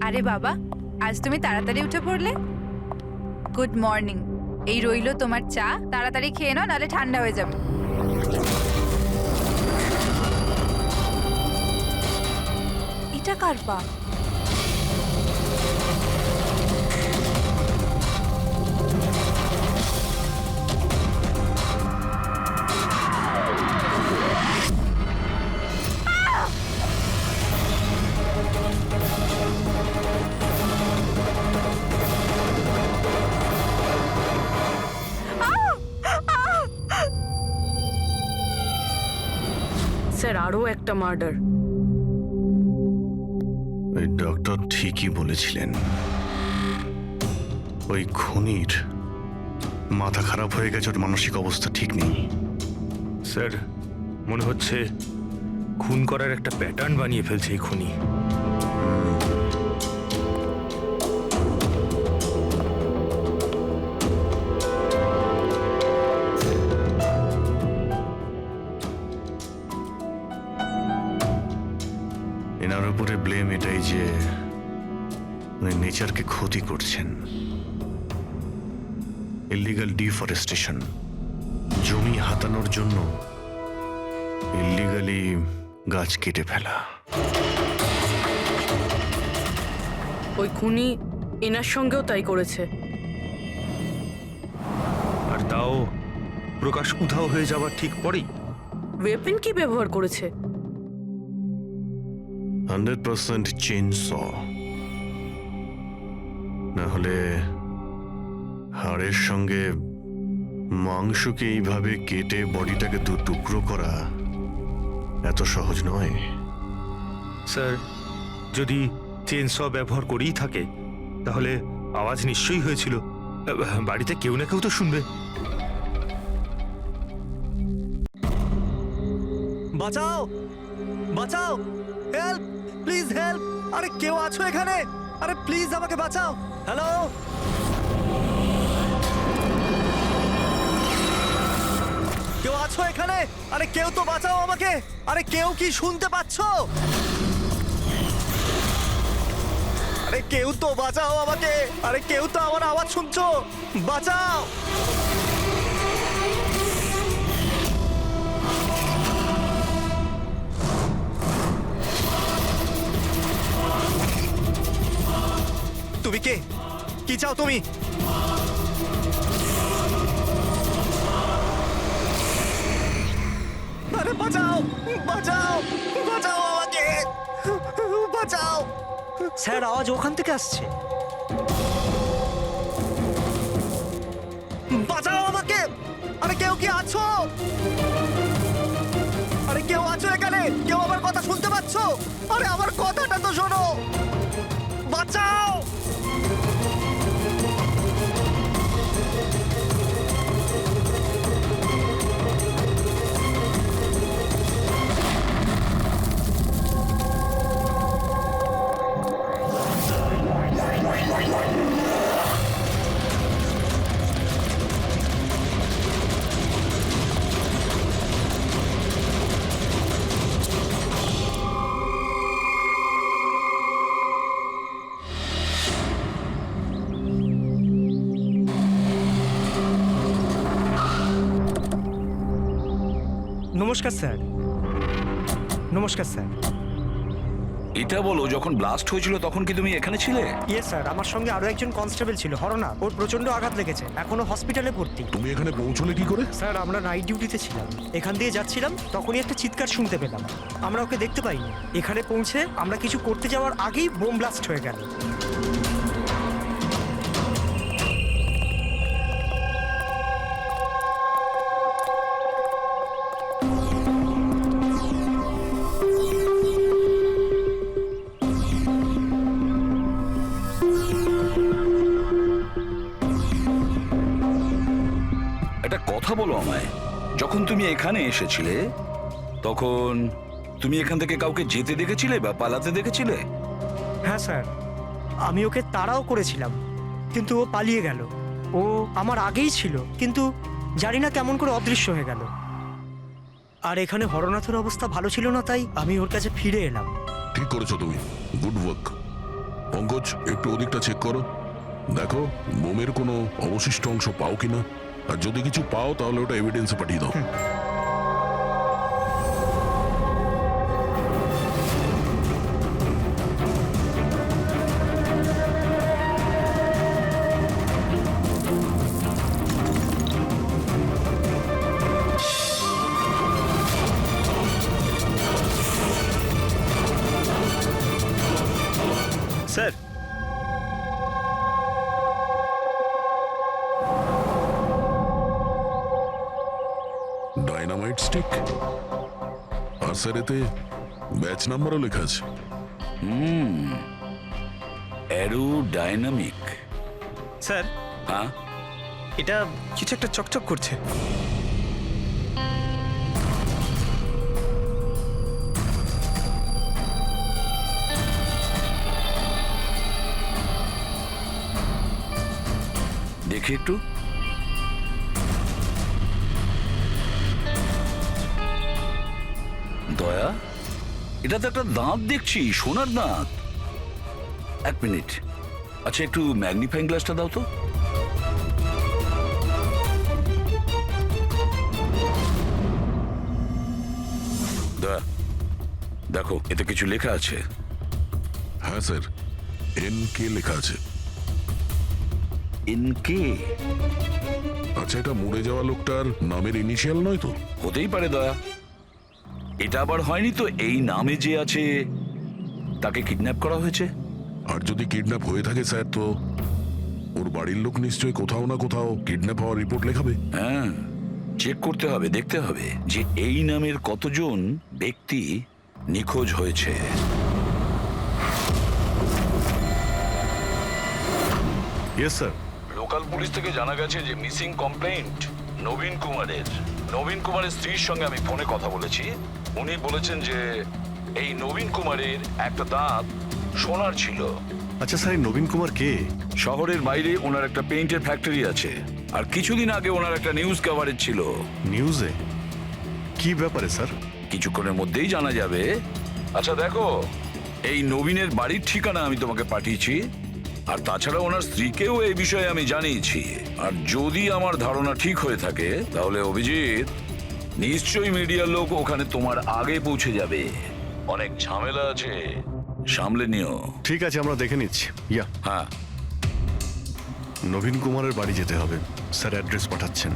আরে বাবা, আজ তুমি তাড়াতাড়ি উঠে পড়লে। Good morning. এই রইলো তোমার চা, তাড়াতাড়ি খেয়ে নাও, নাহলে ঠান্ডা হয়ে যাবে। এটা কার পা? স্যার, আরও একটা মার্ডার। ওই ডক্টর ঠিকই বলেছিলেন, ওই খুনির মাথা খারাপ হয়ে গেছে, ওর মানসিক অবস্থা ঠিক নেই। স্যার, মনে হচ্ছে খুন করার একটা প্যাটার্ন বানিয়ে ফেলছে এই খুনি। এনার উপরে ব্লেম এটাই যে উনি নেচারকে ক্ষতি করছেন। ইলিগাল ডিফরেস্টেশন, জমি হাতানোর জন্য ইলিগালি গাছ কেটে ফেলা। ওই খুনি এনার সঙ্গেও তাই করেছে। আর তাও প্রকাশ উধাও হয়ে যাওয়ার ঠিক পরেই। ওয়েপেন কি ব্যবহার করেছে? 100% চেইনস, না হলে হাড়ের সঙ্গে মাংসকে এইভাবে কেটে বডিটাকে দু টুকরো করা এত সহজ নয়। স্যার, যদি চেনস ব্যবহার করেই থাকে তাহলে আওয়াজ নিশ্চয়ই হয়েছিল। বাড়িতে কেউ না কেউ তো শুনবে। বাঁচাও, বাঁচাও, হেল্প, প্লিজ হেল্প। আরে কেউ আছো এখানে? আরে প্লিজ আমাকে বাঁচাও। হ্যালো, কেউ আছো এখানে? আরে কেউ তো বাঁচাও আমাকে। আরে কেউ কি শুনতে পাচ্ছো? আরে কেউ তো বাঁচাও আমাকে। আরে কেউ তো আমার আওয়াজ শুনছো? বাঁচাও। তুমি কে? কি চাও তুমি? আরে বাঁচাও, বাঁচাও, বাঁচাও আমাকে, বাঁচাও। স্যার, আওয়াজ ওখান থেকে আসছে। বাঁচাও আমাকে। আরে কেউ কি আছো? আরে কেউ আছো এখানে? কেউ আমার কথা শুনতে পাচ্ছো? আরে আমার কথাটা তো শোনো। বাঁচাও। নমস্কার স্যার। নমস্কার স্যার। এটা বলো, যখন ব্লাস্ট হয়েছিল তখন কি তুমি এখানে ছিলে? ইয়ে স্যার, আমার সঙ্গে আরো একজন কনস্টেবল ছিল, হরনা। ওর প্রচন্ড আঘাত লেগেছে, এখনো হসপিটালে ভর্তি। তুমি এখানে পৌঁছলে কি করে? স্যার, আমরা নাইট ডিউটিতে ছিলাম, এখান দিয়ে যাচ্ছিলাম, তখনই একটা চিৎকার শুনতে পেলাম। আমরা ওকে দেখতে পাইনি। এখানে পৌঁছে আমরা কিছু করতে যাওয়ার আগেই বোম ব্লাস্ট হয়ে গেল। একটা কথা বলো আমায়, যখন তুমি এখানে এসেছিলে তখন তুমি এখান থেকে কাউকে যেতে দেখেছিলে বা পালাতে দেখেছিলে? হ্যাঁ স্যার, আমি ওকে তাড়াও করেছিলাম, কিন্তু ও পালিয়ে গেল। ও আমার আগেই ছিল, কিন্তু জানি না কেমন করে অদৃশ্য হয়ে গেল। আর এখানে হরনাথের অবস্থা ভালো ছিল না, তাই আমি ওর কাছে ফিরে এলাম। ঠিক করেছো তুমি, গুড ওয়ার্ক। পঙ্কজ একটু ওদিকটা চেক করো, দেখো বোমের কোনো অবশিষ্ট অংশ পাও কিনা, আর যদি কিছু পাও তাহলে ওটা এভিডেন্সে পাঠিয়ে দাও। স্যার, ডাইনামাইট স্টিক, আর স্যার এতে ব্যাচ নাম্বারও লেখা আছে। Arrow dynamic. স্যার, হ্যাঁ, এটা কিছু একটা চকচক করছে। দেখি একটু। দয়া, এটা তো একটা দাঁত দেখছি, সোনার দাঁত। এক মিনিট, আচ্ছা একটু ম্যাগনিফাইং গ্লাসটা দাও তো। দয়া, দেখো এতে কিছু লেখা আছে। হ্যাঁ স্যার, NK লেখা আছে। এনকে? আচ্ছা, এটা মরে যাওয়া লোকটার নামের ইনিশিয়াল নয় তো? হতেই পারে দয়া। এটা আবার হয়নি তো এই নামে যে আছে তাকে কিডন্যাপ করা হয়েছে? আর যদি কিডন্যাপ হয়ে থাকে স্যার, তো ওর বাড়ির লোক নিশ্চয়ই কোথাও না কোথাও কিডন্যাপ হওয়ার রিপোর্ট লেখাবে। হ্যাঁ, চেক করতে হবে, দেখতে হবে যে এই নামের কতজন ব্যক্তি নিখোঁজ হয়েছে। Yes sir. লোকাল পুলিশ থেকে জানা গেছে যে মিসিং কমপ্লেইন্ট নবীন কুমারের। নবীন কুমারের স্ত্রীর সঙ্গে আমি ফোনে কথা বলেছি। উনি বলেছেন যে এই নবীন কুমারের একটা দাঁত সোনার ছিল। আচ্ছা স্যার, এই নবীন কুমার কে? শহরের বাইরে ওনার একটা পেইন্টের ফ্যাক্টরি আছে, আর কিছুদিন আগে ওনার একটা নিউজ কভারেজ ছিল। নিউজে? কি ব্যাপারে স্যার? কিছুক্ষণের মধ্যেই জানা যাবে। আচ্ছা দেখো, এই নবীনের বাড়ির ঠিকানা আমি তোমাকে পাঠিয়েছি, আর তাছাড়া ওনার স্ত্রীকেও এই বিষয়ে আমি জানিয়েছি। আর যদি আমার ধারণা ঠিক হয়ে থাকে তাহলে অভিজিৎ, নিশ্চয়ই মিডিয়ার লোক ওখানে তোমার আগে পৌঁছে যাবে। অনেক ঝামেলা আছে, সামলে নিও। ঠিক আছে, আমরা দেখে নিচ্ছি। ইয়া, হ্যাঁ, নবীন কুমারের বাড়ি যেতে হবে। স্যার অ্যাড্রেস পাঠাচ্ছেন।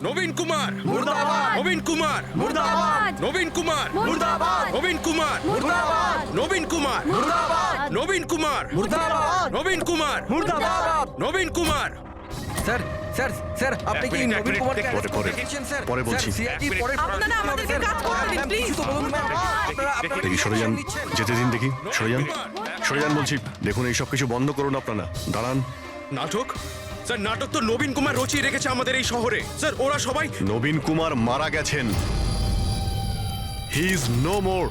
নবীন কুমার মুর্দাবাদ! নবীন কুমার মুর্দাবাদ! নবীন কুমার মুর্দাবাদ! নবীন কুমার মুর্দাবাদ! নবীন কুমার মুর্দাবাদ! নবীন কুমার মুর্দাবাদ! নবীন কুমার মুর্দাবাদ! নবীন কুমার। স্যার, স্যার, স্যার, আপনি কি এক নবীন মিনিট, কুমারকে পরে, arrest পরে, করেছেন, স্যার? পরে বলছি। স্যার, CID পরে আপনারা আমাদেরকে কাজ করতে দিন, ম্যাম, please। কিছু তো বলুন, ম্যাম। আপনারা দেখি, সরে যান, নিচ্ছেন। যেতে দিন দেখি। সরে যান, সরে যান বলছি। দেখুন, এইসব কিছু বন্ধ করুন আপনারা। দাঁড়ান। নাটক? স্যার, নাটক তো নবীন কুমার রচিয়ে রেখেছে আমাদের এই শহরে। স্যার, ওরা সবাই নবীন কুমার মারা গেছেন। He is no more.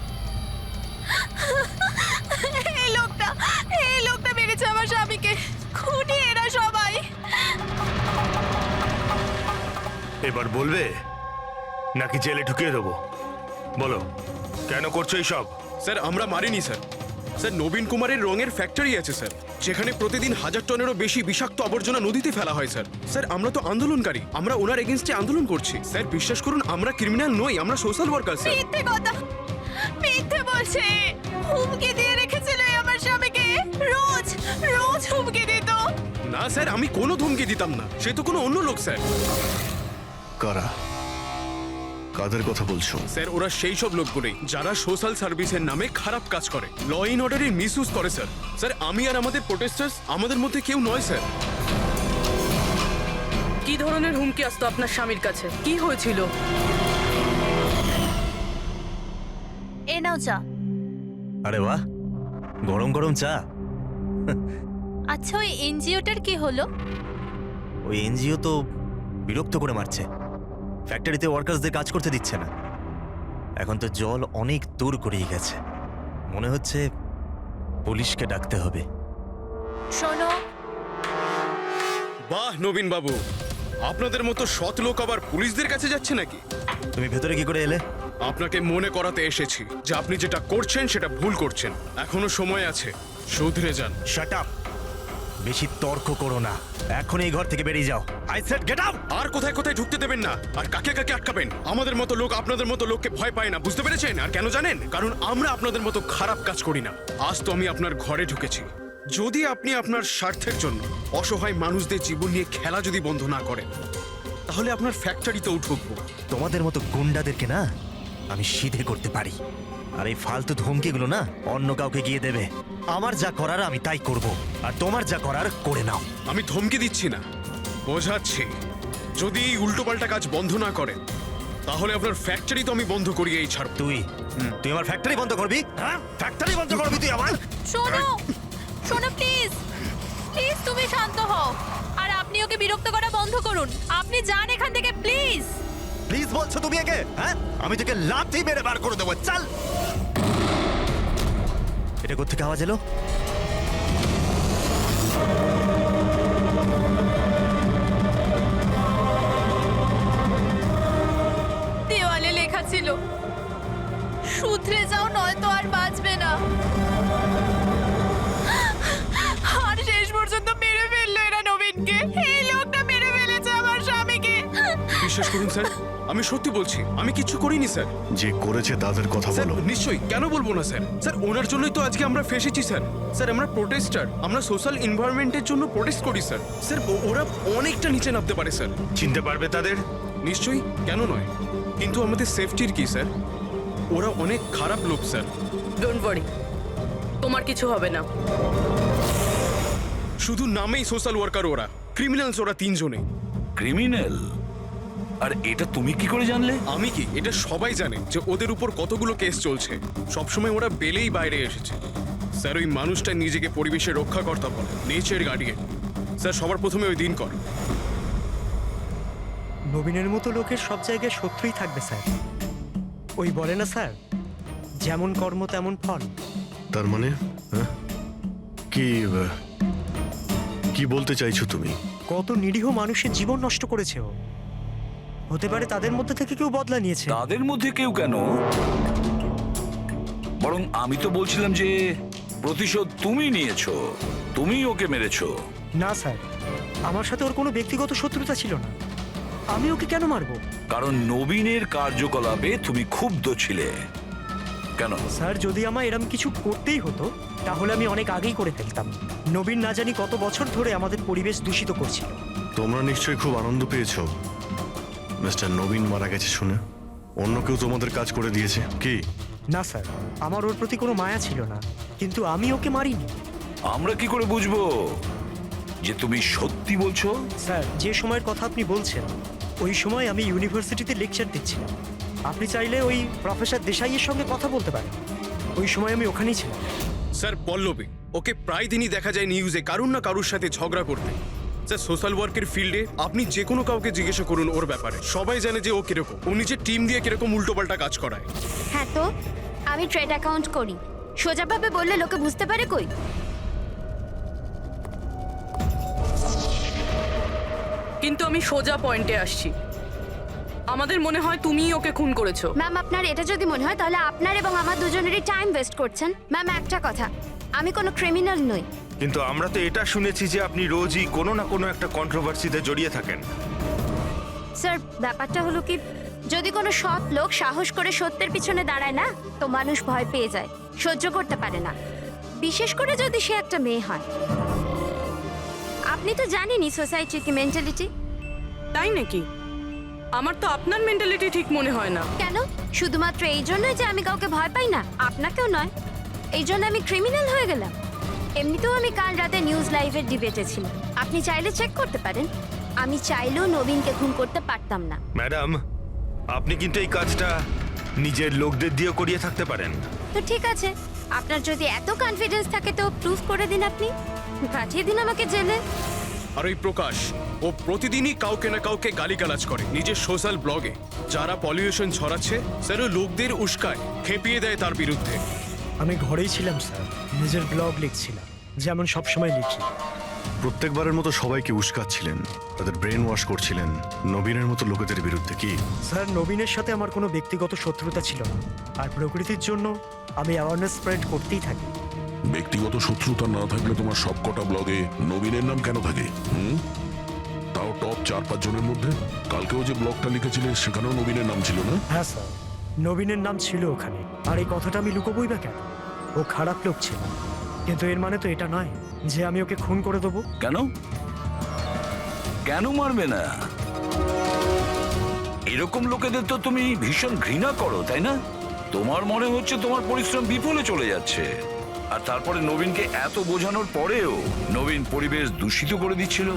এই লোকটা মেরেছে আমার স্বামীকে। খুনি এরা সবাই। এবার বলবে নাকি জেলে ঢুকিয়ে দেবো? বলো, কেন করছো এইসব? স্যার, আমরা মারিনি স্যার। স্যার, নবীন কুমারের রঙের ফ্যাক্টরি আছে স্যার, যেখানে প্রতিদিন 1000 টনেরও বেশি বিষাক্ত আবর্জনা নদীতে ফেলা হয় স্যার। স্যার, আমরা তো আন্দোলনকারী, আমরা ওনার এগেইনস্টে আন্দোলন করছি। স্যার, বিশ্বাস করুন, আমরা ক্রিমিনাল নই, আমরা সোশ্যাল ওয়ার্কার স্যার। মিথ্যে কথা, মিথ্যে বলছে। হুমকি দিয়ে রেখেছিল আমার স্বামীকে। রোজ রোজ হুমকি দিত। না স্যার, আমি কোনো ধমকি দিতাম না, সে তো কোনো অন্য লোক স্যার। কারা? কাদের কথা বলছো? স্যার, ওরা সেই সব লোকগুলোই যারা সোশ্যাল সার্ভিসের নামে খারাপ কাজ করে, ল ইন অর্ডারের মিসইউজ করে স্যার। স্যার, আমি আর আমাদের প্রোটেস্টার্স আমাদের মধ্যে কেউ নয় স্যার। কি ধরনের হুমকি আসতো আপনার স্বামীর কাছে? কি হয়েছিল? এ নাও চা। আরে বাহ, গরম গরম চা। আচ্ছা, ওই এনজিওটার কি হলো? ওই এনজিও তো বিরক্ত করে মারছে, ফ্যাক্টরিতে ওয়ার্কার্সদের কাজ করতে দিচ্ছে না। এখন তো জল অনেক দূর করেই গেছে, মনে হচ্ছে পুলিশকে ডাকতে হবে। শোনো, বাহ নবীন বাবু, আপনাদের মতো সৎ লোক আবার পুলিশদের কাছে যাচ্ছে নাকি? তুমি ভেতরে কি করে এলে? আপনাকে মনে করাতে এসেছি যে আপনি যেটা করছেন সেটা ভুল করছেন। এখনো সময় আছে, শুধরে যান। শাট আপ, বেশি তর্ক করো না, এখন এই ঘর থেকে বেরিয়ে যাও। I said get out. আর কোথায় কোথায় ঢুকতে দেবেন না, আর কাকে কাকে আটকাবেন। আমাদের মতো লোক আপনাদের মতো লোককে ভয় পায় না, বুঝতে পেরেছেন? আর কেন জানেন? কারণ আমরা আপনাদের মতো খারাপ কাজ করি না। আজ তো আমি আপনার ঘরে ঢুকেছি। যদি আপনি আপনার স্বার্থের জন্য অসহায় মানুষদের জীবন নিয়ে খেলা যদি বন্ধ না করেন, তাহলে আপনার ফ্যাক্টরিতেও ঢুকবো। তোমাদের মতো গুন্ডাদেরকে না আমি সিধে করতে পারি, আর এই ফালতু ধমকিগুলো না অন্য কাউকে গিয়ে দেবে। আমার যা করার আমি তাই করব, আর তোমার যা করার করে নাও। আমি ধমকি দিচ্ছি না, বোঝাচ্ছি। যদি এই উল্টোপাল্টা কাজ বন্ধ না করেন, তাহলে আপনার ফ্যাক্টরি তো আমি বন্ধ করিয়েই ছাড়ব। তুই আমার ফ্যাক্টরি বন্ধ করবি? হ্যাঁ, ফ্যাক্টরি বন্ধ করবি তুই আমার? শোনো শোনো প্লিজ প্লিজ তুমি শান্ত হও, আর আপনি ওকে বিরক্ত করা বন্ধ করুন। আপনি যান এখান থেকে প্লিজ। প্লিজ বলছো তুমি একে? হ্যাঁ, আমি তোকে লাথি মেরে বার করে দেবো। চল। এটা কোত্থেকে আওয়াজ এলো? দেওয়ালে লেখা ছিল, শুধরে যাও নয়তো আর বাঁচবে না। আর শেষ পর্যন্ত মেরে ফেললো এরা নবীনকে। এই লোকটা মেরে ফেলেছে আমার স্বামীকে। বিশ্বাস করুন স্যার, আমি সত্যি বলছি, আমি কিচ্ছু করিনি স্যার। যে করেছে তাদের কথা স্যার বলো। নিশ্চয়ই, কেন বলবো না স্যার। স্যার ওনার জন্যই তো আজকে আমরা ফেসেছি স্যার। স্যার আমরা প্রোটেস্টার, আমরা সোশ্যাল এনভায়রনমেন্টের জন্য প্রোটেস্ট করি স্যার। স্যার ওরা অনেকটা নিচে নামতে পারে স্যার। চিনতে পারবে তাদের? নিশ্চয়ই, কেন নয়, কিন্তু আমাদের সেফটির কি স্যার? ওরা অনেক খারাপ লোক স্যার। ডোন্ট ওয়ারি, তোমার কিছু হবে না। শুধু নামেই সোশ্যাল ওয়ার্কার ওরা, ক্রিমিনালস ওরা তিনজনে। ক্রিমিনাল? আর এটা তুমি কি করে জানলে? আমি কি, এটা সবাই জানে যে ওদের উপর কতগুলো কেস চলছে। সবসময় ওরা বেলেই বাইরে এসেছে স্যার। ওই মানুষটা নিজেকে পরিবেশের রক্ষাকর্তা বলে, নেচার গার্ডিয়ান। স্যার সবার প্রথমে ওই দিন কর। নবীনের মতো লোকের সব জায়গায় শত্রুই থাকবে স্যার। ওই বলে না স্যার, যেমন কর্ম তেমন ফল। তার মানে হ্যাঁ? কি বলতে চাইছো তুমি? কত নিরীহ মানুষের জীবন নষ্ট করেছে ও। হতে পারে তাদের মধ্যে থেকে কেউ বদলা নিয়েছে। তাদের মধ্যে কেউ কেন? বরং আমি তো বলছিলাম যে প্রতিশোধ তুমি নিয়েছো, তুমি ওকে মেরেছো। না স্যার, আমার সাথে ওর কোনো ব্যক্তিগত শত্রুতা ছিল না। আমি ওকে কেন মারবো? কারণ নবীনের কার্যকলাপে তুমি ক্ষুব্ধ ছিলে। কেন? স্যার যদি আমায় এরম কিছু করতেই হতো, তাহলে আমি অনেক আগেই করে ফেলতাম। নবীন না জানি কত বছর ধরে আমাদের পরিবেশ দূষিত করছিল। তোমরা নিশ্চয়ই খুব আনন্দ পেয়েছো মিস্টার নবীন মারা গেছে শুনে। অন্য কেউ তোমাদের কাজ করে দিয়েছে কি? না স্যার, আমার ওর প্রতি কোনো মায়া ছিল না, কিন্তু আমি ওকে মারিনি। আমরা কি করে বুঝবো যে তুমি সত্যি বলছো? স্যার যে সময়ের কথা আপনি বলছেন, ওই সময় আমি ইউনিভার্সিটিতে লেকচার দিচ্ছিলাম। আপনি চাইলে ওই প্রফেসর দেশাইয়ের সঙ্গে কথা বলতে পারেন। ওই সময় আমি ওখানেই ছিলাম। স্যার পল্লবী, ওকে প্রায় দিনই দেখা যায় নিউজে কারুর না কারুর সাথে ঝগড়া করতে। স্যার সোশ্যাল ওয়ার্কের ফিল্ডে আপনি যে কোনো কাউকে জিজ্ঞাসা করুন ওর ব্যাপারে, সবাই জানে যে ও কিরকম। ও নিজের টিম দিয়ে কিরকম উল্টোপাল্টা কাজ করায়। হ্যাঁ তো আমি ট্রেড অ্যাকাউন্ট করি, সোজাভাবে বললে লোকে বুঝতে পারে কই। কিন্তু আমি সোজা পয়েন্টে আসছি। আমাদের মনে হয় তুমিই ওকে খুন করেছো। ম্যাম আপনার এটা যদি মনে হয়, তাহলে আপনার এবং আমার দুজনেরই টাইম ওয়েস্ট করছেন। ম্যাম একটা কথা, আমি কোনো ক্রিমিনাল নই। কিন্তু আমরা তো এটা শুনেছি যে আপনি রোজই কোনো না কোনো একটা কন্ট্রোভার্সিতে জড়িয়ে থাকেন। স্যার ব্যাপারটা হলো কি, যদি কোনো সৎ লোক সাহস করে সত্যের পিছনে দাঁড়ায় না, তো মানুষ ভয় পেয়ে যায়, সহ্য করতে পারে না, বিশেষ করে যদি সে একটা মেয়ে হয়। আপনি তো জানেনই সোসাইটির কি মেন্টালিটি। তাই নাকি? আমার তো আপনার মেন্টালিটি ঠিক মনে হয় না। কেন? শুধুমাত্র এই জন্যই যে আমি কাউকে ভয় পাই না? আপনাকেও নয়, এই জন্য আমি ক্রিমিনাল হয়ে গেলাম? এমনিতেও আমি কাল রাতে নিউজ লাইভের ডিবেটে ছিলাম, আপনি চাইলে চেক করতে পারেন। আমি চাইলেও নবীনকে খুন করতে পারতাম না। ম্যাডাম, আপনি কিন্তু এই কাজটা নিজের লোকদের দিয়ে করিয়ে থাকতে পারেন। তো ঠিক আছে, আপনার যদি এত কনফিডেন্স থাকে তো প্রুফ করে দিন, আপনি পাঠিয়ে দিন আমাকে জেলে। আর ওই প্রকাশ, ও প্রতিদিনই কাউকে না কাউকে গালিগালাজ করে নিজের সোশ্যাল ব্লগে। যারা পলিউশন ছড়াচ্ছে স্যার, ও লোকদের উস্কায়, খেপিয়ে দেয় তার বিরুদ্ধে। আমি ঘরেই ছিলাম স্যার, নিজের ব্লগ লিখছিলাম, যেমন সবসময় লিখি। প্রত্যেকবারের মতো সবাইকে উস্কাচ্ছিলেন, তাদের ব্রেন ওয়াশ করছিলেন নবীনের মতো লোকেদের বিরুদ্ধে। কি স্যার, নবীনের সাথে আমার কোনো ব্যক্তিগত শত্রুতা ছিল না, আর প্রকৃতির জন্য আমি অ্যাওয়ারনেস স্প্রেড করতেই থাকি। ব্যক্তিগত শত্রুতা না থাকলে তোমার সবকটা ব্লগে নবীনের নাম কেন থাকে? তাও টপ 4-5 জনের মধ্যে। কালকেও যে ব্লগটা লিখেছিলে সেখানেও নবীনের নাম ছিল না? হ্যাঁ স্যার, নবীনের নাম ছিল ওখানে, আর এই কথাটা আমি লুকোবই বা কেন? ও খারাপ লোক ছিল, কিন্তু এর মানে তো এটা নয় যে আমি ওকে খুন করে দেবো। কেন কেন মারবে না? এরকম লোকেদের তো তুমি ভীষণ ঘৃণা করো, তাই না? তোমার মনে হচ্ছে তোমার পরিশ্রম বিফলে চলে যাচ্ছে, আর তারপরে নবীনকে এত বোঝানোর পরেও নবীন পরিবেশ দূষিত করে দিচ্ছিল,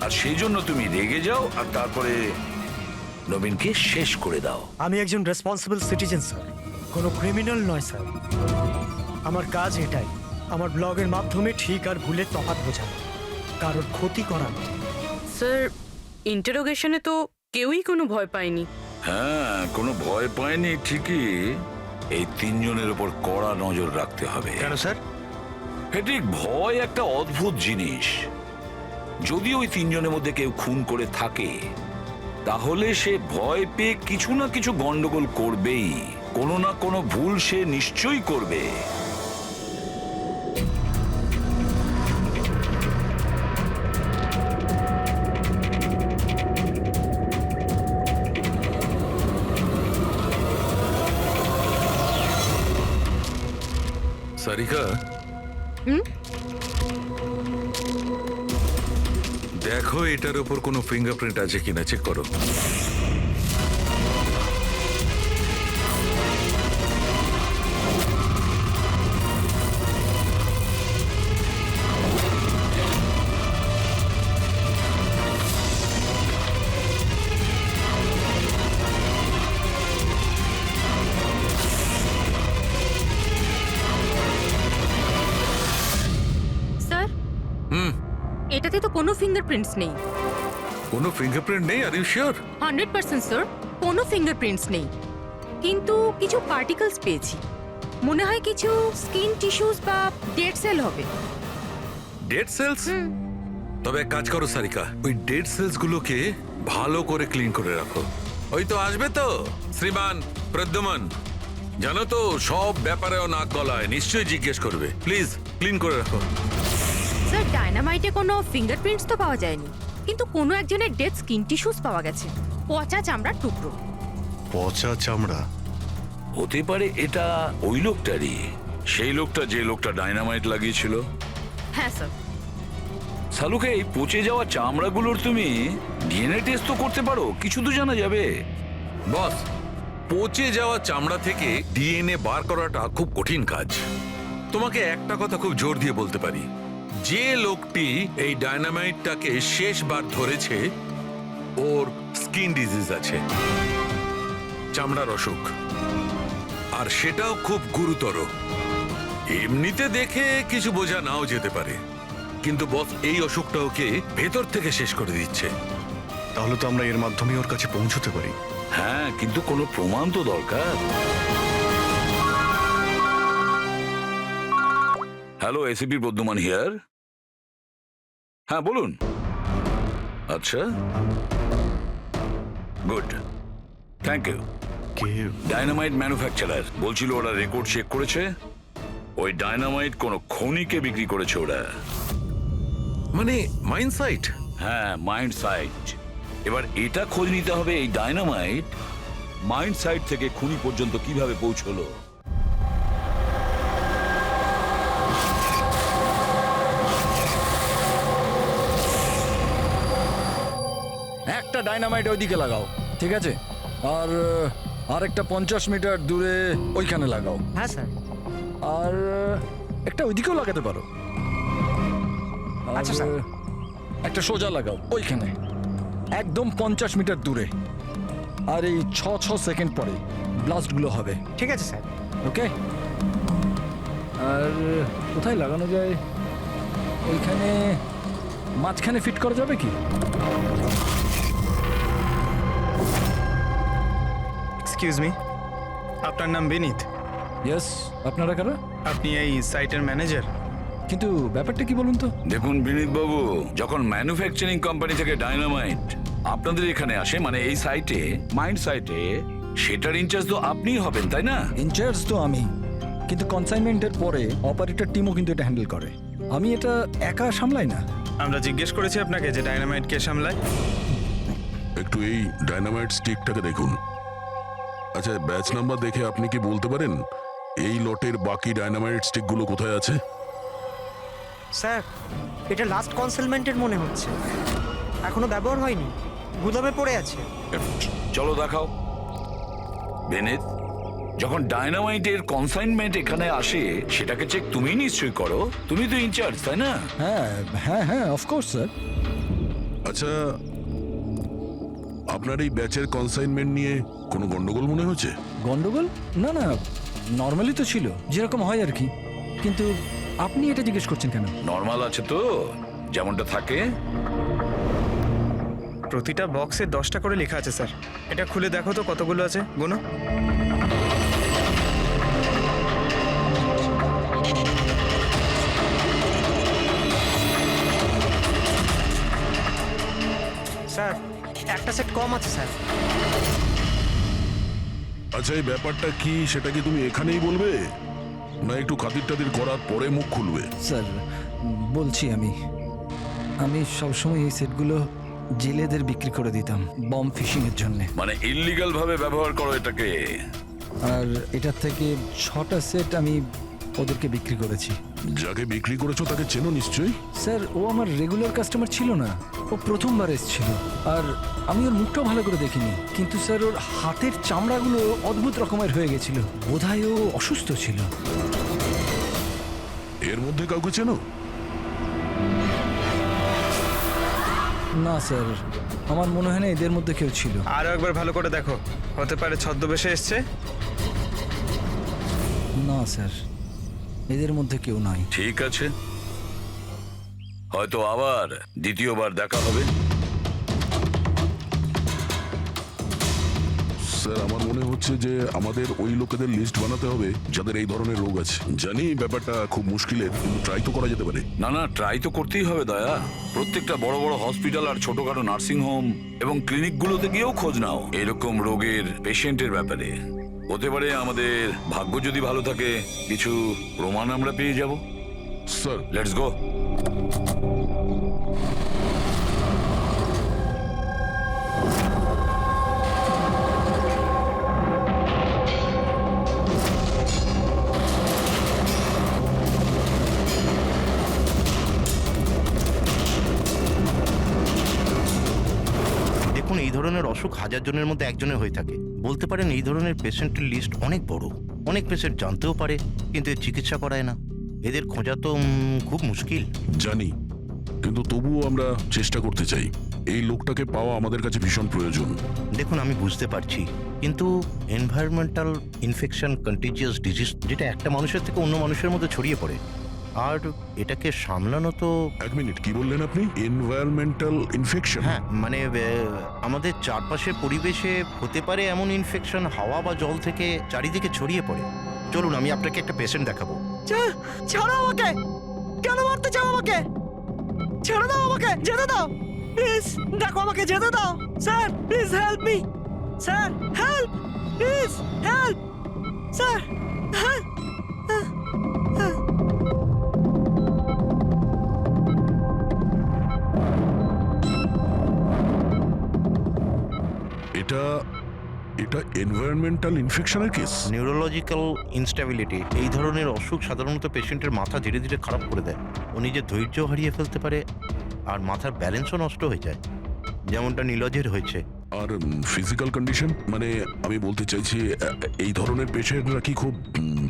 আর সেই জন্য তুমি রেগে যাও আর তারপরে নবীনকে শেষ করে দাও। আমি একজন রেসপন্সিবল সিটিজেন স্যার, কোনো ক্রিমিনাল নয় স্যার। আমার কাজ এটাই, আমার ব্লগের মাধ্যমে ঠিক আর ভুলের তফাৎ বোঝানো, কারোর ক্ষতি করা নয়। স্যার, ইন্টারোগেশনে তো কেউই কোনো ভয় পায়নি। হ্যাঁ, কোনো ভয় পায়নি ঠিকই, এই 3 জনের উপর কড়া নজর রাখতে হবে। কেন স্যার? ঠিক, ভয় একটা অদ্ভুত জিনিস। যদি ওই 3 জনের মধ্যে কেউ খুন করে থাকে, তাহলে সে ভয় পেয়ে কিছু না কিছু গন্ডগোল করবেই, কোনো না কোনো ভুল সে নিশ্চয়ই করবে। সারিকা, দেখো এটার উপর কোনো ফিঙ্গারপ্রিন্ট আছে কিনা, চেক করো। স্যার, এটাতে তো কোনো ফিঙ্গারপ্রিন্টস নেই। কোনো ফিঙ্গারপ্রিন্ট নেই? Are you sure? 100% স্যার, কোনো ফিঙ্গারপ্রিন্টস নেই, কিন্তু কিছু পার্টিকলস পেয়েছি। মনে হয় কিছু স্কিন টিস্যুস বা ডেড সেল হবে। Dead cells? তবে এক কাজ করো সারিকা, ওই ডেড সেলস গুলোকে ভালো করে ক্লিন করে রাখো। ওই তো আসবে তো শ্রীমান প্রদ্যুমন, জানো তো সব ব্যাপারেও নাক গলায়, নিশ্চয়ই জিজ্ঞেস করবে। প্লিজ ক্লিন করে রাখো। স্যার, ডায়নামাইটে কোনো ফিঙ্গারপ্রিন্টস তো পাওয়া যায়নি, কিন্তু কোনো একজনের ডেড স্কিন টিস্যুস পাওয়া গেছে, পচা চামড়ার টুকরো। পচা চামড়া? হতে পারে এটা ওই লোকটারই, সেই লোকটা যে লোকটা ডাইনামাইট লাগিয়েছিল। হ্যাঁ স্যার। সালুকে, এই পচে যাওয়া চামড়াগুলোর তুমি ডিএনএ টেস্ট তো করতে পারো, কিছু তো জানা যাবে। বস, পচে যাওয়া চামড়া থেকে ডিএনএ বার করাটা খুব কঠিন কাজ। তোমাকে একটা কথা খুব জোর দিয়ে বলতে পারি, যে লোকটি এই ডায়নামাইটটাকে শেষবার ধরেছে ওর স্কিন ডিজিজ আছে, চামড়ার অসুখ, আর সেটাও খুব গুরুতর। এমনিতে দেখে কিছু বোঝা নাও যেতে পারে, কিন্তু বস এই অসুখটা ওকে ভেতর থেকে শেষ করে দিচ্ছে। তাহলে তো আমরা এর মাধ্যমে ওর কাছে পৌঁছতে পারি। হ্যাঁ, কিন্তু কোনো প্রমাণ তো দরকার। Hello, ACP Pradyuman here. হ্যাঁ বলুন। আচ্ছা, গুড, থ্যাংক ইউ। কে? ডায়নামাইট ম্যানুফ্যাকচারার বলছিল ওরা রেকর্ড চেক করেছে, ওই ডায়নামাইট কোনো খনিকে বিক্রি করেছে ওরা। মানে মাইন সাইট? হ্যাঁ, মাইন্ড সাইট। এবার এটা খোঁজ নিতে হবে এই ডায়নামাইট মাইন্ড সাইট থেকে খুনি পর্যন্ত কিভাবে পৌঁছলো। একটা ডাইনামাইট ওইদিকে লাগাও, ঠিক আছে? আর আরেকটা 50 মিটার দূরে ওইখানে লাগাও। হ্যাঁ স্যার। আর একটা ওইদিকেও লাগাতে পারো। আচ্ছা স্যার। একটা সোজা লাগাও ওইখানে, একদম 50 মিটার দূরে। আর এই 6 সেকেন্ড পরে ব্লাস্টগুলো হবে। ঠিক আছে স্যার। ওকে। আর কোথায় লাগানো যায়? ওইখানে মাঝখানে ফিট করা যাবে কি? এক্সকিউজ মি, আপনার নাম বিনীত? ইয়েস। আপনারা কারা? আপনি এই সাইটের ম্যানেজার? কিন্তু ব্যাপারটা কি বলুন তো? দেখুন বিনীত বাবু, যখন ম্যানুফ্যাকচারিং কোম্পানি থেকে ডায়নামাইট আপনাদের এখানে আসে, মানে এই সাইটে, মাইন্ড সাইটে, সেটার ইনচার্জ তো আপনিই হবেন, তাই না? ইনচার্জ তো আমি, কিন্তু কনসাইনমেন্টের পরে অপারেটর টিমও কিন্তু এটা হ্যান্ডেল করে। আমি এটা একা সামলাই না। আমরা জিজ্ঞেস করেছি আপনাকে যে ডায়নামাইট কে সামলায়। একটু এই ডায়নামাইট স্টিকটাকে দেখুন। আচ্ছা, ব্যাচ নাম্বার দেখে আপনি কি বলতে পারেন এই লটের বাকি ডায়নামাইট স্টিকগুলো কোথায় আছে? স্যার, এটা লাস্ট কনসেলমেন্টের মনে হচ্ছে, এখনো ব্যবহার হয়নি, গুদামে পড়ে আছে। চলো দেখাও। বিনীত, যখন ডায়নামাইটের কনসাইনমেন্ট এখানে আসে সেটাকে চেক তুমি নিশ্চয়ই করো, তুমি তো ইনচার্জ, তাই না? হ্যাঁ হ্যাঁ হ্যাঁ, অফকোর্স স্যার। আচ্ছা, আপনার এই ব্যাচের কনসাইনমেন্ট নিয়ে কোনো গন্ডগোল মনে হচ্ছে? গন্ডগোল? না না, নর্মালি তো ছিল, যেরকম হয় আর কি। কিন্তু আপনি এটা জিজ্ঞেস করছেন কেন? নর্মাল আছে তো, যেমনটা থাকে। প্রতিটা বক্সে 10টা করে লেখা আছে স্যার। এটা খুলে দেখো তো কতগুলো আছে, গোনো। স্যার, একটা সেট কম আছে স্যার। আচ্ছা, এই ব্যাপারটা কি সেটা কি তুমি এখানেই বলবে, না একটু খাতির টাতির করার পরে মুখ খুলবে? স্যার বলছি, আমি সবসময় এই সেটগুলো জেলেদের বিক্রি করে দিতাম বম ফিশিং এর জন্য। মানে ইল্লিগাল ভাবে ব্যবহার করো এটাকে। আর এটার থেকে 6টা সেট আমি ওদেরকে বিক্রি করেছি। যাকে বিক্রি করেছো তাকে চেনো নিশ্চয়ই? স্যার, ও আমার রেগুলার কাস্টমার ছিল না, ও প্রথমবার এসেছিল। আর আমি ওর মুখটাও ভালো করে দেখিনি, কিন্তু স্যার ওর হাতের চামড়াগুলো অদ্ভুত রকমের হয়ে গেছিল, বোধহয় ও অসুস্থ ছিল। এর মধ্যে কাউকে চেনো? না স্যার, আমার মনে হয় না এদের মধ্যে কেউ ছিল। আরো একবার ভালো করে দেখো, হতে পারে ছদ্মবেশে এসছে। না স্যার, এদের মধ্যে কেউ নাই। ঠিক আছে, হয়তো আবার দ্বিতীয়বার দেখা হবে। স্যার, আমার মনে হচ্ছে যে আমাদের ওই লোকেদের লিস্ট বানাতে হবে যাদের এই ধরনের রোগ আছে। জানি ব্যাপারটা খুব মুশকিলের, কিন্তু ট্রাই তো করা যেতে পারে। না না, ট্রাই তো করতেই হবে দয়া। প্রত্যেকটা বড় বড় হসপিটাল আর ছোটখাটো নার্সিং হোম এবং ক্লিনিকগুলোতে গিয়েও খোঁজ নাও এরকম রোগের পেশেন্টের ব্যাপারে। হতে পারে আমাদের ভাগ্য যদি ভালো থাকে কিছু প্রমাণ আমরা পেয়ে যাব। Sir, let's go. দেখুন, এই ধরনের অসুখ 1000 জনের মধ্যে একজনের হয়ে থাকে। বলতে পারেন এই ধরনের পেশেন্টের লিস্ট অনেক বড়। অনেক পেশেন্ট জানতেও পারে কিন্তু এর চিকিৎসা করায় না। এদের খোঁজা তো খুব মুশকিল। জানি, কিন্তু তবুও আমরা চেষ্টা করতে চাই। এই লোকটাকে পাওয়া আমাদের কাছে ভীষণ প্রয়োজন। দেখুন, আমি বুঝতে পারছি, কিন্তু এনভায়রনমেন্টাল ইনফেকশন কন্টিজিয়াস ডিজিজ, যেটা একটা মানুষের থেকে অন্য মানুষের মধ্যে ছড়িয়ে পড়ে, আর এটাকে সামলানো তো। এক মিনিট, কি বললেন আপনি? Environmental infection? হ্যাঁ, মানে আমাদের চারপাশের পরিবেশে হতে পারে এমন ইনফেকশন হাওয়া বা জল থেকে চারিদিকে ছড়িয়ে পড়ে। চলুন, আমি আপনাকে একটা পেশেন্ট দেখাবো। ছাড়ো আমাকে! কেন মারতে চাও আমাকে? ছেড়ে দাও আমাকে, যেতে দাও প্লিজ। দেখো, আমাকে যেতে দাও sir, please help me sir, help please, help sir, help. এটা এনভায়রনমেন্টাল ইনফেকশনের কেস। নিউরোলজিক্যাল ইনস্টেবিলিটি, এই ধরনের অসুখ সাধারণত পেশেন্টের মাথা ধীরে ধীরে খারাপ করে দেয়। ও নিজের ধৈর্য হারিয়ে ফেলতে পারে আর মাথার ব্যালেন্সও নষ্ট হয়ে যায়, যেমনটা নীলজের হয়েছে। আর ফিজিক্যাল কন্ডিশন, মানে আমি বলতে চাইছি এই ধরনের পেশেন্টরা কি খুব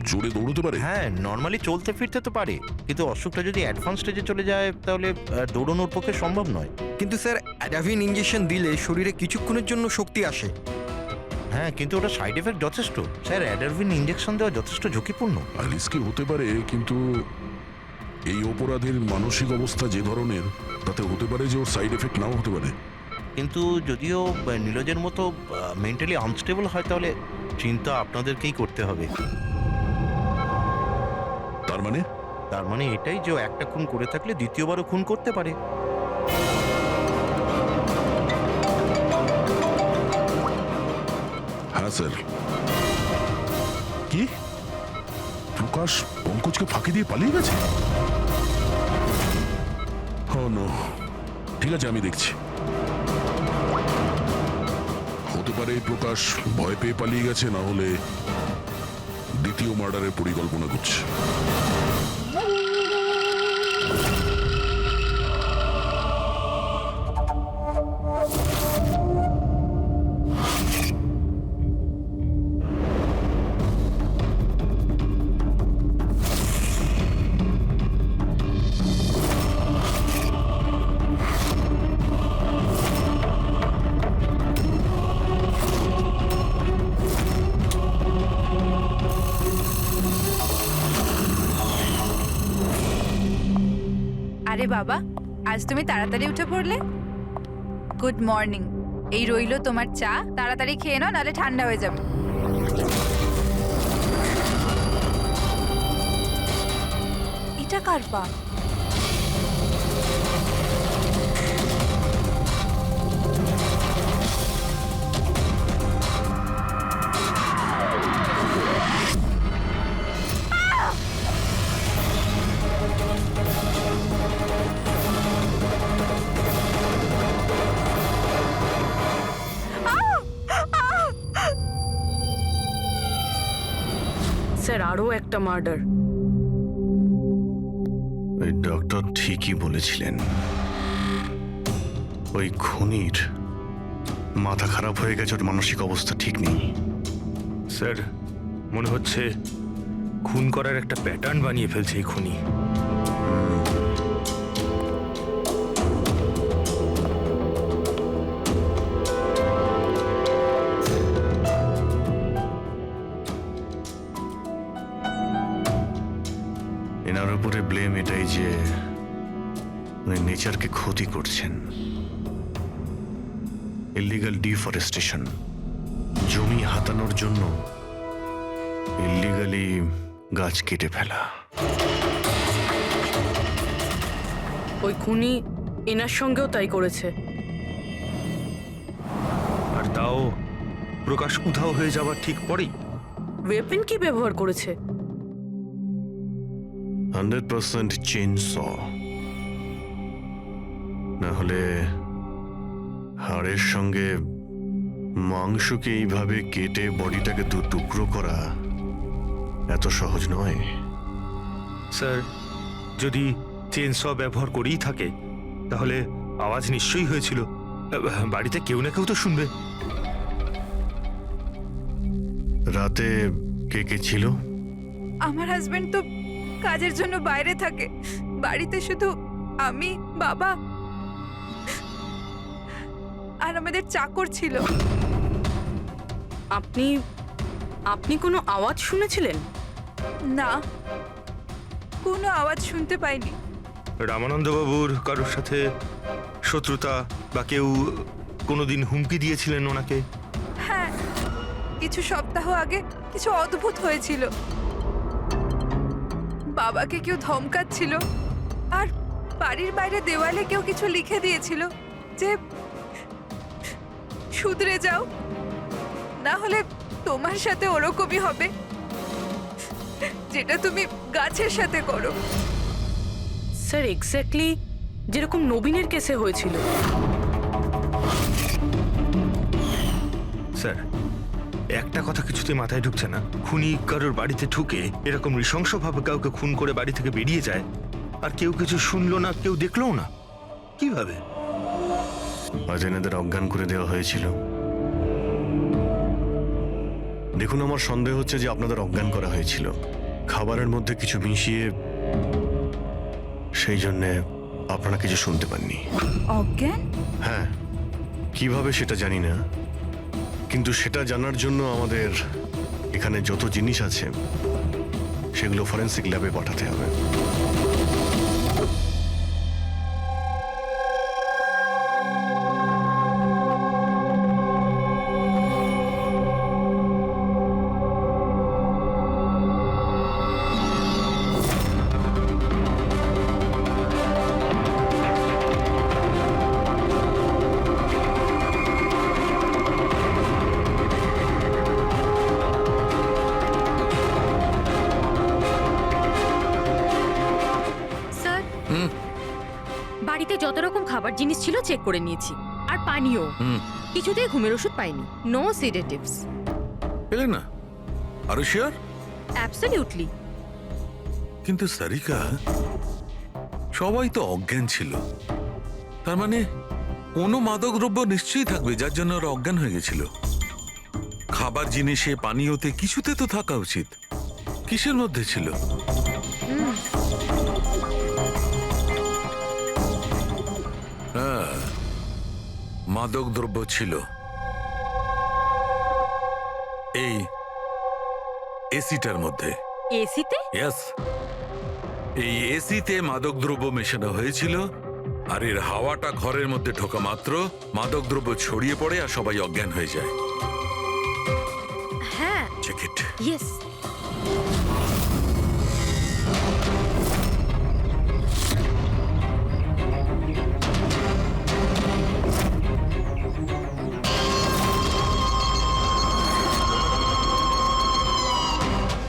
জোরে দৌড়তে পারে? হ্যাঁ, নর্মালি চলতে ফিরতে তো পারে, কিন্তু অসুখটা যদি অ্যাডভান্স স্টেজে চলে যায় তাহলে দৌড়ানোর পক্ষে সম্ভব নয়। কিন্তু স্যার, অ্যাডাভিন ইঞ্জেকশন দিলে শরীরে কিছুক্ষণের জন্য শক্তি আসে। হ্যাঁ, কিন্তু ওটা সাইড এফেক্ট যথেষ্ট। স্যার, অ্যাডাভিন ইঞ্জেকশন দেওয়া যথেষ্ট ঝুঁকিপূর্ণ। রিস্কি হতে পারে, কিন্তু এই অপরাধীর মানসিক অবস্থা যে ধরনের, তাতে হতে পারে যে ওর সাইড এফেক্ট নাও হতে পারে। কিন্তু যদিও নীলজের মতো মেন্টালি আনস্টেবল হয়, তাহলে চিন্তা আপনাদেরকেই করতে হবে। তার মানে তার মানে এটাই যে ও একটা খুন করে থাকলে দ্বিতীয়বারও খুন করতে পারে। হ্যাঁ স্যার। কি প্রকাশ পঙ্কজকে ফাঁকি দিয়ে পালিয়ে গেছে? ও নো, ঠিক আছে আমি দেখছি। হতে পারে এই প্রকাশ ভয় পেয়ে পালিয়ে গেছে, না হলে দ্বিতীয় মার্ডারের পরিকল্পনা করছে। আরে বাবা, আজ তুমি তাড়াতাড়ি উঠে পড়লে। Good morning. এই রইলো তোমার চা, তাড়াতাড়ি খেয়ে নাও নাহলে ঠান্ডা হয়ে যাবে। এটা কার পা? স্যার আরও একটা মার্ডার। ওই ডক্টর ঠিকই বলেছিলেন, ওই খুনির মাথা খারাপ হয়ে গেছে, ওর মানসিক অবস্থা ঠিক নেই। স্যার মনে হচ্ছে খুন করার একটা প্যাটার্ন বানিয়ে ফেলছে এই খুনি। এনার উপরে ব্লেম এটাই যে উনি নেচারকে ক্ষতি করছেন। ইল্লিগাল ডিফরেস্টেশন, জমি হাতানোর জন্য ইল্লিগালি গাছ কেটে ফেলা। ওই খুনি এনার সঙ্গেও তাই করেছে। আর তাও প্রকাশ উধাও হয়ে যাওয়ার ঠিক পরেই। ওয়েপেন কি ব্যবহার করেছে? 100% চেইনস, না হলে হাড়ের সঙ্গে মাংসকে এইভাবে কেটে বডিটাকে দু টুকরো করা এত সহজ নয়। স্যার যদি চেনস ব্যবহার করেই থাকে তাহলে আওয়াজ নিশ্চয়ই হয়েছিল। বাড়িতে কেউ না কেউ তো শুনবে। রাতে কে কে ছিল? আমার হাজবেন্ড তো কাজের জন্য বাইরে থাকে, বাড়িতে শুধু আমি, বাবা আর আমাদের চাকর ছিল। আপনি আপনি কোনো আওয়াজ শুনেছিলেন? না, কোনো আওয়াজ শুনতে পাইনি। রামানন্দ বাবুর কারোর সাথে শত্রুতা বা কেউ কোনোদিন হুমকি দিয়েছিলেন ওনাকে? হ্যাঁ, কিছু সপ্তাহ আগে কিছু অদ্ভুত হয়েছিল। বাবাকে কেউ ধমকাচ্ছিল আর বাড়ির বাইরে দেওয়ালে কেউ কিছু লিখে দিয়েছিল যে শুধরে যাও, না হলে তোমার সাথে ওরকমই হবে যেটা তুমি গাছের সাথে করো। স্যার এক্স্যাক্টলি যেরকম নবীনের কেসে হয়েছিল। স্যার একটা কথা কিছুতে মাথায় ঢুকছে না, খুনি কারোর বাড়িতে ঢুকে এরকম নৃশংসভাবে কাউকে খুন করে বাড়ি থেকে বেরিয়ে যায় আর কেউ কিছু শুনলো না, কেউ দেখলোও না, কিভাবে? আজ এনাদের অজ্ঞান করে দেওয়া হয়েছিল। দেখুন, আমার সন্দেহ হচ্ছে যে আপনাদের অজ্ঞান করা হয়েছিল খাবারের মধ্যে কিছু মিশিয়ে, সেই জন্যে আপনারা কিছু শুনতে পাননি। অজ্ঞান? হ্যাঁ, কিভাবে সেটা জানি না, কিন্তু সেটা জানার জন্য আমাদের এখানে যত জিনিস আছে সেগুলো ফরেন্সিক ল্যাবে পাঠাতে হবে। বাড়িতে যত রকম খাবার জিনিস ছিল চেক করে নিয়েছি, আর পানীয়। কিছুতেই ঘুমের ওষুধ পাইনি। No sedatives. পেলে না? আরো শিওর? অ্যাবসলিউটলি। কিন্তু সারিকা, সবাই তো অজ্ঞান ছিল, তার মানে কোনো মাদক দ্রব্য নিশ্চয়ই থাকবে যার জন্য ওরা অজ্ঞান হয়ে গেছিল। খাবার জিনিসে, পানীয়তে, কিছুতে তো থাকা উচিত। কিসের মধ্যে ছিল? হ্যাঁ, মাদক দ্রব্য ছিল। এই এসিটার মধ্যে। এসিতে? ইয়েস, এই এসিতে মাদকদ্রব্য মেশানো হয়েছিল, আর এর হাওয়াটা ঘরের মধ্যে ঢোকা মাত্র মাদকদ্রব্য ছড়িয়ে পড়ে আর সবাই অজ্ঞান হয়ে যায়। হ্যাঁ। Check it. ইয়েস।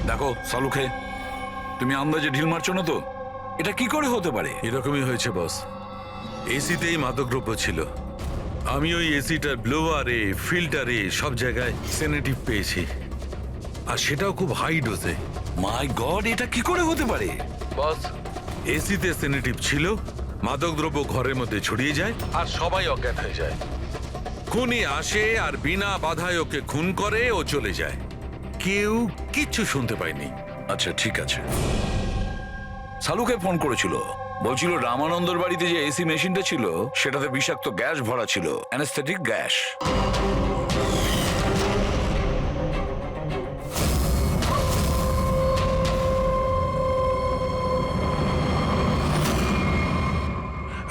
দেখো সালুখে, তুমি আন্দাজে ঢিল মারছো না তো? এটা কি করে হতে পারে? এরকমই হয়েছে বস। এসিতেই মাদকদ্রব্য ছিল। আমি ওই এসিটার ব্লোয়ারে, ফিল্টারে, সব জায়গায় সেনেটিভ পেয়েছি, আর সেটাও খুব হাই ডোজে। মাই গড, এটা কি করে হতে পারে? বস, এসিতে সেনেটিভ ছিল, মাদকদ্রব্য ঘরের মধ্যে ছড়িয়ে যায় আর সবাই অজ্ঞান হয়ে যায়। খুনি আসে আর বিনা বাধায় ওকে খুন করে, ও চলে যায়। কেউ কিচ্ছু শুনতে পায়নি। আচ্ছা ঠিক আছে। সালুকে ফোন করেছিল, বলছিল রামানন্দর বাড়িতে যে এসি মেশিনটা ছিল সেটাতে বিষাক্ত গ্যাস ভরা ছিল, অ্যানেস্থেটিক গ্যাস।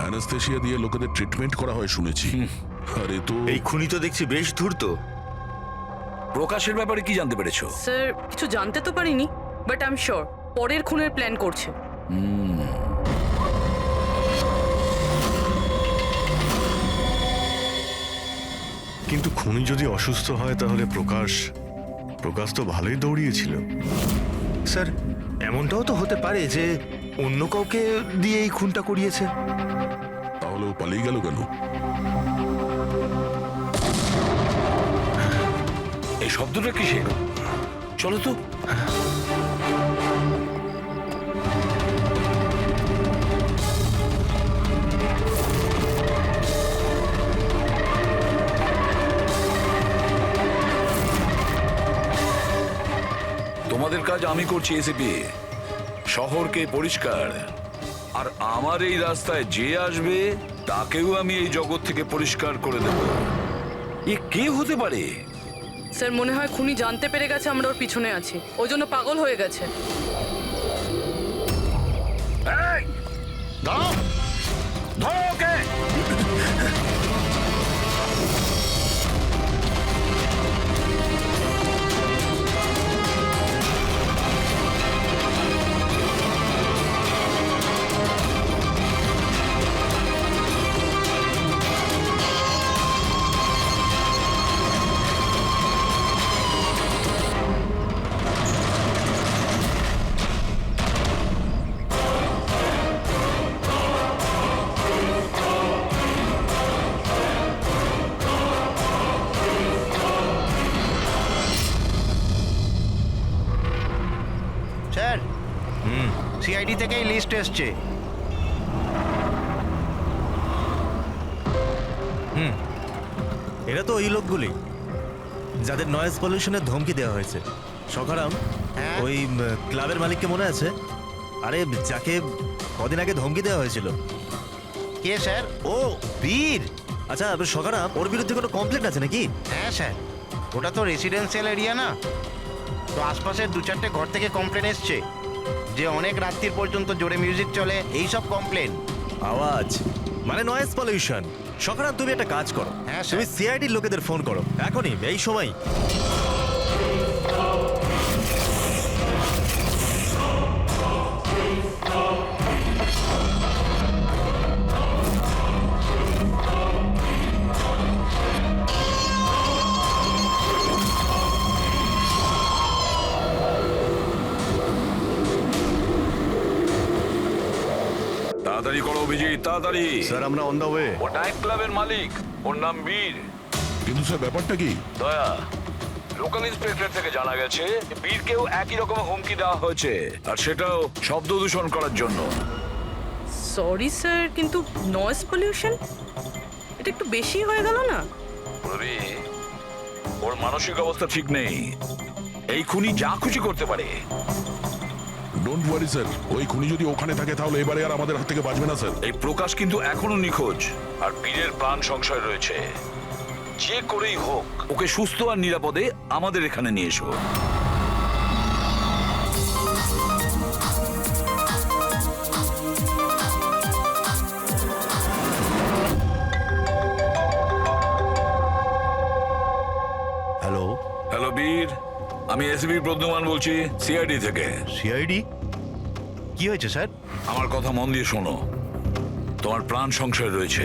অ্যানাস্থেশিয়া দিয়ে লোকেদের ট্রিটমেন্ট করা হয় শুনেছি। আরে তো এই খুনি তো দেখছি বেশ ধূর্ত। প্রকাশের ব্যাপারে কি জানতে পেরেছো? স্যার, কিছু জানতে তো পারিনি, বাট আই এম শিওর পরের খুনের প্ল্যান করছে। কিন্তু খুনি যদি অসুস্থ হয় তাহলে প্রকাশ তো ভালোই দৌড়িয়েছিল। স্যার, এমনটাও তো হতে পারে যে অন্য কাউকে দিয়ে এই খুনটা করিয়েছে। তাহলে ও পালিয়ে গেল কেন? এই শব্দটা কিসের? চলো তো। তোমাদের কাজ আমি করছি এসিপি, শহরকে পরিষ্কার, আর আমার এই রাস্তায় যে আসবে তাকেও আমি এই জগৎ থেকে পরিষ্কার করে দেব। এ কে হতে পারে? স্যার, মনে হয় খুনি জানতে পেরে গেছে আমরা ওর পিছনে আছি, ওই জন্য পাগল হয়ে গেছে। এই, দাঁড়াও, ধরো ওকে। স্যার, সিআইডি থেকেই লিস্ট এসছে। এরা তো ওই লোকগুলি যাদের নয়েজ পলিউশনের ধমকি দেওয়া হয়েছে। সখারাম, হ্যাঁ? ওই ক্লাবের মালিককে মনে আছে? আরে যাকে কদিন আগে ধমকি দেওয়া হয়েছিল। কে স্যার? ও বীর। আচ্ছা সখারাম, ওর বিরুদ্ধে কোনো কমপ্লেন আছে নাকি? হ্যাঁ স্যার, ওটা তো রেসিডেন্সিয়াল এরিয়া না, তো আশপাশের 2-4টে ঘর থেকে কমপ্লেন এসছে যে অনেক রাত্রির পর্যন্ত জোরে মিউজিক চলে, এই সব কমপ্লেন। আওয়াজ মানে নয়েজ পলিউশন। সখারাম, তুমি একটা কাজ করো, হ্যাঁ তুমি স্যার। সিআইডির লোকেদের ফোন করো এখনই, এই সময়। তাড়াতাড়ি করো অভিজিৎ, তাড়াতাড়ি। স্যার আমরা অন দ্য ওয়ে। ও নাইট ক্লাবের মালিক, ওর নাম বীর। কিন্তু স্যার ব্যাপারটা কি? দয়া, লোকাল ইন্সপেক্টর থেকে জানা গেছে বীরকেও একই রকম হুমকি দেওয়া হয়েছে, আর সেটাও শব্দ দূষণ করার জন্য। সরি স্যার, কিন্তু নয়েজ পলিউশন এটা একটু বেশি হয়ে গেল না? রবি, ওর মানসিক অবস্থা ঠিক নেই। এই খুনি যা খুশি করতে পারে। ডোন্ট ওয়ারি স্যার, ওই খুনি যদি ওখানে থাকে তাহলে এবারে আর আমাদের হাত থেকে বাঁচবে না স্যার। এই প্রকাশ কিন্তু এখনো নিখোঁজ, আর বীরের প্রাণ সংশয় রয়েছে। যে করেই হোক ওকে সুস্থ আর নিরাপদে আমাদের এখানে নিয়ে এসো। হ্যালো। হ্যালো বীর, আমি এসবি প্রদ্যুমান বলছি, সিআইডি থেকে। সিআইডি? কি হয়েছে স্যার? আমার কথা মন দিয়ে শোনো, তোমার প্রাণ সংশয় রয়েছে।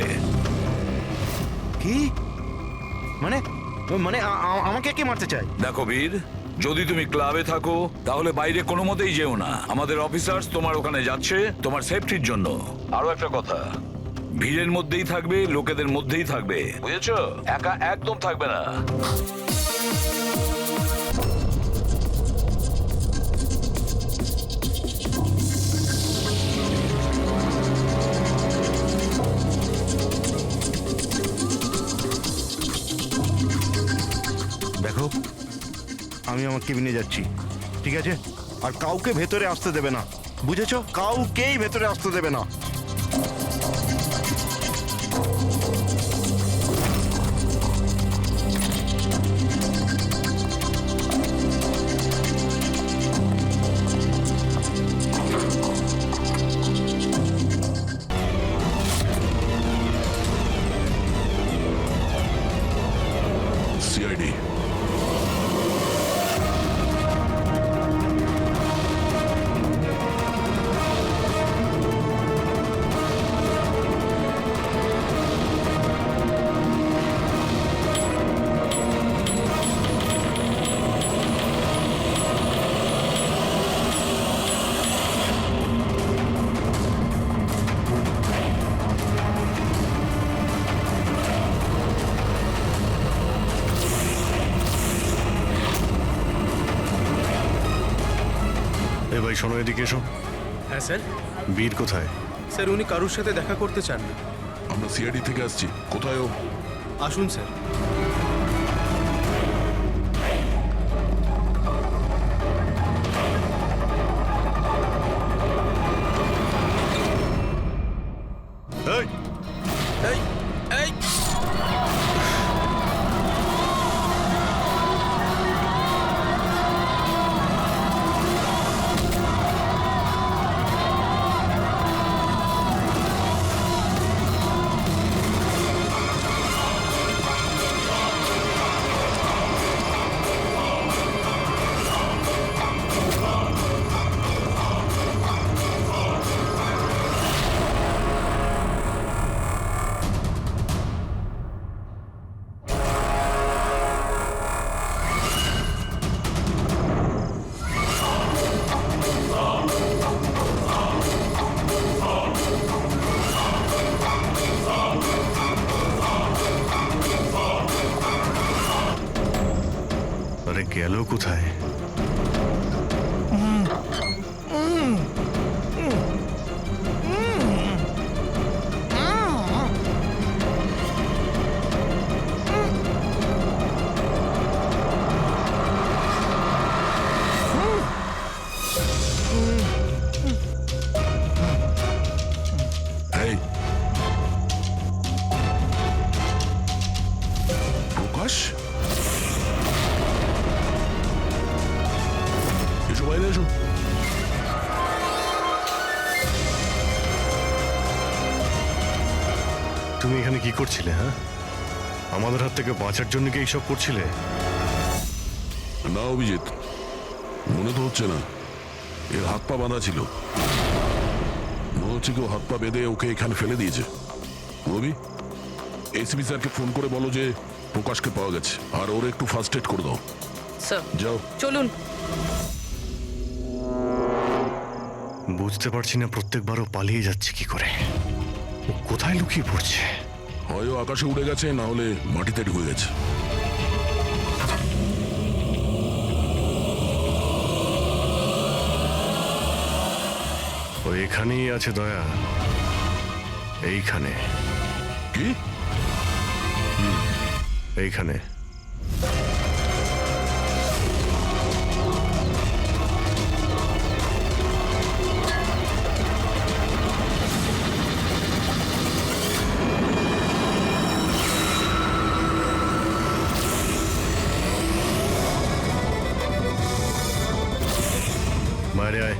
কি মানে মানে আমাকে কে মারতে চায়? দেখো বীর, যদি তুমি ক্লাবে থাকো তাহলে বাইরে কোনো মতেই যেও না। আমাদের অফিসার্স তোমার ওখানে যাচ্ছে তোমার সেফটির জন্য। আরো একটা কথা, ভিড়ের মধ্যেই থাকবে, লোকেদের মধ্যেই থাকবে, বুঝেছো? একা একদম থাকবে না। দেখো, আমি আমার কেবিনে যাচ্ছি, ঠিক আছে? আর কাউকে ভেতরে আসতে দেবে না, বুঝেছো? কাউকেই ভেতরে আসতে দেবে না। সিআইডি। এ ভাই শোনো, এদিকে এসো। হ্যাঁ স্যার। বীর কোথায়? স্যার উনি কারুর সাথে দেখা করতে চান না। আমরা সিআইডি থেকে আসছি। কোথায় ও? আসুন স্যার। এই এই এই আরে গেল কোথায়? এই প্রকাশ, এসো বাইরে এসো। তুমি এখানে কি করছিলে? হ্যাঁ, আমাদের হাত থেকে বাঁচার জন্য কি এইসব করছিলে? না অভিজিৎ, মনে তো হচ্ছে না। এর হাত পা বাঁধা ছিল, মনে হচ্ছে কেউ হাত পা বেঁধে ওকে এখানে ফেলে দিয়েছে। রবি, এসপি স্যারকে ফোন করে বলো যে প্রকাশকে পাওয়া গেছে, আর ওর একটু ফার্স্ট এড করে দাও। স্যার যাও। চলুন। বুঝতে পারছি না প্রত্যেকবারও পালিয়ে যাচ্ছে কি করে। ও কোথায় লুকিয়ে পড়ছে? হয় ও আকাশে উড়ে গেছে, না হলে মাটিতে ঢুকে গেছে। ও এখানেই আছে দয়া, এইখানে। কি? এইখানে। বাইরে আয়।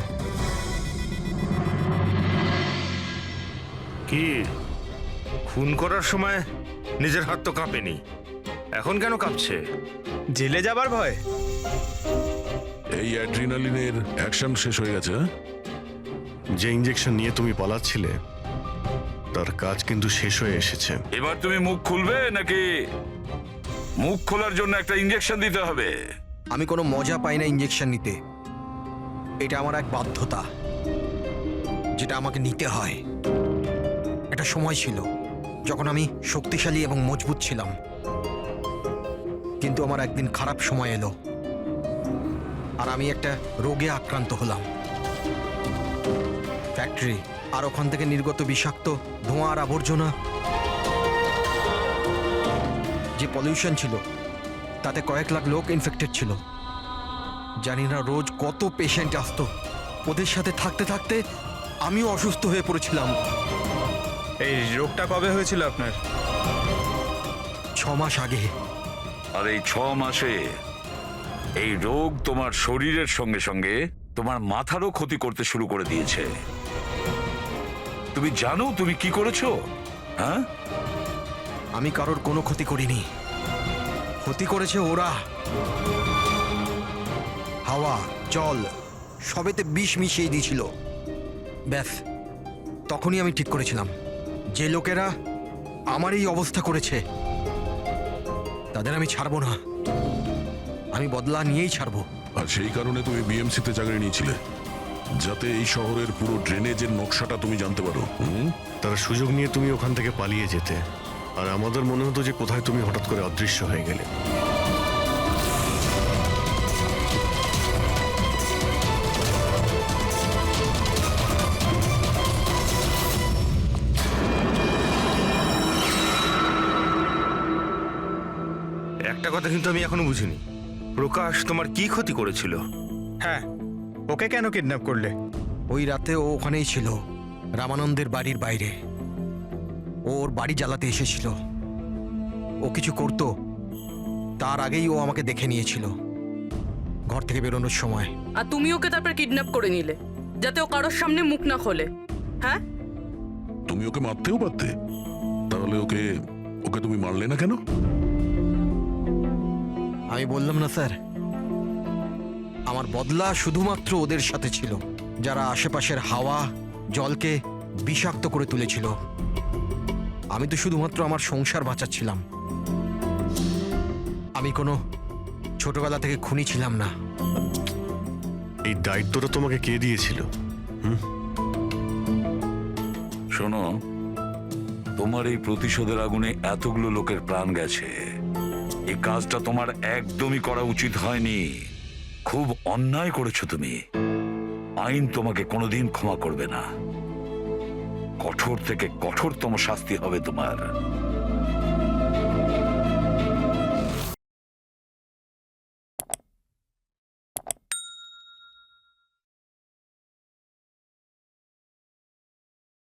কি খুন করার সময় নিজের হাত তো কাঁপেনি, এখন কেন কাঁপছে? জেলে যাবার ভয়? এই অ্যাড্রিনালিনের অ্যাকশন শেষ হয়ে গেছে, হ্যাঁ? যে ইঞ্জেকশন নিয়ে তুমি পালাচ্ছিলে তার কাজ কিন্তু শেষ হয়ে এসেছে। এবার তুমি মুখ খুলবে নাকি মুখ খোলার জন্য একটা ইঞ্জেকশন দিতে হবে? আমি কোনো মজা পাই না ইঞ্জেকশন নিতে। এটা আমার এক বাধ্যতা, যেটা আমাকে নিতে হয়। একটা সময় ছিল যখন আমি শক্তিশালী এবং মজবুত ছিলাম, কিন্তু আমার একদিন খারাপ সময় এলো আর আমি একটা রোগে আক্রান্ত হলাম। ফ্যাক্টরি আর ওখান থেকে নির্গত বিষাক্ত ধোঁয়া আর আবর্জনা, যে পলিউশন ছিল তাতে কয়েক লাখ লোক ইনফেক্টেড ছিল। জানি না রোজ কত পেশেন্ট আসতো। ওদের সাথে থাকতে থাকতে আমিও অসুস্থ হয়ে পড়েছিলাম। এই রোগটা কবে হয়েছিল আপনার? 6 মাস আগে। আর এই 6 মাসে এই রোগ তোমার শরীরের সঙ্গে সঙ্গে তোমার মাথারও ক্ষতি করতে শুরু করে দিয়েছে। তুমি জানো তুমি কি করেছো? হ্যাঁ, আমি কারোর কোনো ক্ষতি করিনি, ক্ষতি করেছে ওরা। হাওয়া, জল সবেতে বিষ মিশিয়ে দিয়েছিল। ব্যাস, তখনই আমি ঠিক করেছিলাম যে লোকেরা আমার এই অবস্থা করেছে তাদের আমি ছাড়বো না। আমি বদলা নিয়েই ছাড়বো। আর সেই কারণে তুমি বিএমসিতে চাকরি নিয়েছিলে, যাতে এই শহরের পুরো ড্রেনেজের নকশাটা তুমি জানতে পারো। তার সুযোগ নিয়ে তুমি ওখান থেকে পালিয়ে যেতে, আর আমাদের মনে হতো যে কোথায় তুমি হঠাৎ করে অদৃশ্য হয়ে গেলে। একটা কথা কিন্তু আমি এখনো বুঝিনি, প্রকাশ তোমার কি ক্ষতি করেছিল? হ্যাঁ, ওকে কেন কিডন্যাপ করলে? ওই রাতে ও ওখানেই ছিল, রামানন্দের বাড়ির বাইরে। ও ওর বাড়ি জ্বালাতে এসেছিল। ও কিছু করতো তার আগেই ও আমাকে দেখে নিয়েছিল ঘর থেকে বেরোনোর সময়। আর তুমি ওকে তারপর কিডন্যাপ করে নিলে যাতে ও কারোর সামনে মুখ না খোলে। হ্যাঁ, তুমি ওকে মারতেও পারতে, তাহলে ওকে ওকে তুমি মারলে না কেন? আমি বললাম না স্যার, আমার বদলা শুধুমাত্র ওদের সাথে ছিল যারা আশেপাশের হাওয়া জলকে বিষাক্ত করে তুলেছিল। আমি তো শুধুমাত্র আমার সংসার বাঁচাচ্ছিলাম। আমি কোনো ছোটবেলা থেকে খুনি ছিলাম না। এই দায়িত্বটা তোমাকে কে দিয়েছিল? শোনো, তোমার এই প্রতিশোধের আগুনে এতগুলো লোকের প্রাণ গেছে। এই কাজটা তোমার একদমই করা উচিত হয়নি। খুব অন্যায় করেছো তুমি। আইন তোমাকে কোনোদিন ক্ষমা করবে না। কঠোর থেকে কঠোরতম শাস্তি হবে তোমার।